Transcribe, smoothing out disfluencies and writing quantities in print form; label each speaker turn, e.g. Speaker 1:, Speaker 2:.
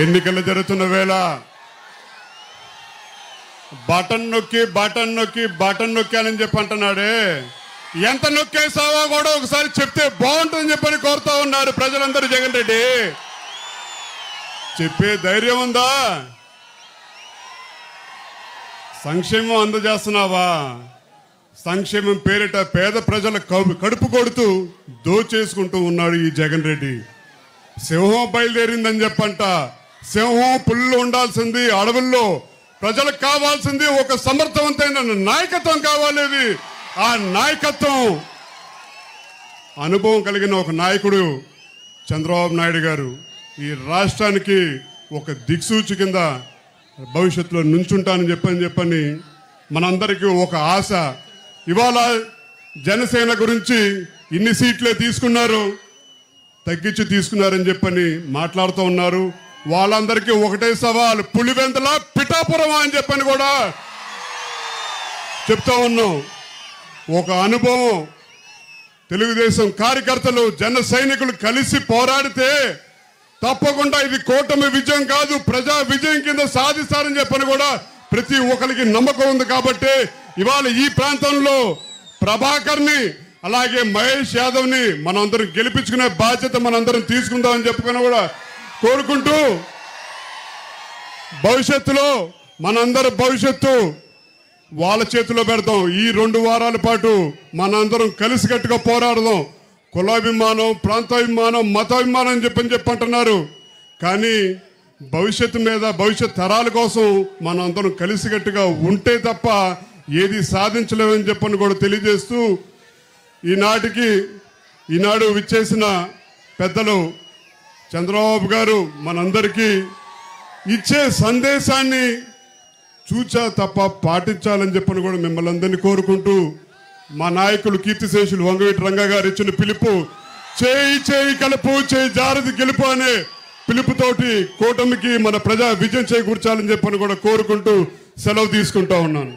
Speaker 1: ఎన్నికలు జరుగుతున్న వేళ బటన్ నొక్కి అని చెప్పి అంటున్నాడే. ఎంత నొక్కేసావో కూడా ఒకసారి చెప్తే బాగుంటుందని చెప్పని కోరుతా ఉన్నారు ప్రజలందరూ. జగన్ రెడ్డి చెప్పే ధైర్యం ఉందా? సంక్షేమం అందజేస్తున్నావా? సంక్షేమం పేరిట పేద ప్రజల కడుపు కొడుతూ దోచేసుకుంటూ ఉన్నాడు ఈ జగన్ రెడ్డి. సింహం బయలుదేరిందని చెప్పంట. సింహం పుల్లు ఉండాల్సింది అడవుల్లో. ప్రజలకు కావాల్సింది ఒక సమర్థవంతమైన నాయకత్వం కావాలి. ఆ నాయకత్వం అనుభవం కలిగిన ఒక నాయకుడు చంద్రబాబు నాయుడు గారు ఈ రాష్ట్రానికి ఒక దిక్సూచి కింద భవిష్యత్తులో నుంచుంటానని చెప్పని మనందరికీ ఒక ఆశ. ఇవాళ జనసేన గురించి ఇన్ని సీట్లే తీసుకున్నారు, తగ్గించి తీసుకున్నారని చెప్పని మాట్లాడుతూ ఉన్నారు. వాళ్ళందరికీ ఒకటే సవాల్, పులివెందుల పిఠాపురం అని చెప్పని కూడా చెప్తా ఉన్నాం. ఒక అనుభవం, తెలుగుదేశం కార్యకర్తలు జన సైనికులు కలిసి పోరాడితే తప్పకుండా ఇది కూటమి విజయం కాదు, ప్రజా విజయం కింద సాధిస్తారని చెప్పని కూడా ప్రతి ఒక్కరికి నమ్మకం ఉంది. కాబట్టి ఇవాళ ఈ ప్రాంతంలో ప్రభాకర్ని అలాగే మహేష్ యాదవ్ని మనందరం గెలిపించుకునే బాధ్యత మనందరం తీసుకుందామని చెప్పుకుని కూడా కోరుకుంటూ, భవిష్యత్తులో మనందరి భవిష్యత్తు వాళ్ళ చేతిలో పెడతాం. ఈ 2 వారాల పాటు మనందరం కలిసికట్టుగా పోరాడదాం. కులాభిమానం, ప్రాంతాభిమానం, మతాభిమానం అని చెప్పంటున్నారు. కానీ భవిష్యత్తు మీద, భవిష్యత్ తరాల కోసం మనం అందరం కలిసికట్టుగా ఉంటే తప్ప ఏది సాధించలేమని చెప్పని కూడా తెలియజేస్తూ, ఈనాడు విచ్చేసిన పెద్దలు చంద్రబాబు గారు మనందరికీ ఇచ్చే సందేశాన్ని చూచా తప్ప పాటించాలని చెప్పని కూడా మిమ్మల్ని అందరినీ కోరుకుంటూ, మా నాయకులు కీర్తిశేషులు వంగవీటి రంగా గారు ఇచ్చిన పిలుపు, చేయి కలుపు, చేయి జారది గెలుపు అనే పిలుపుతోటి కూటమికి మన ప్రజా విజయం చేకూర్చాలని చెప్పని కూడా కోరుకుంటూ సెలవు తీసుకుంటా ఉన్నాను.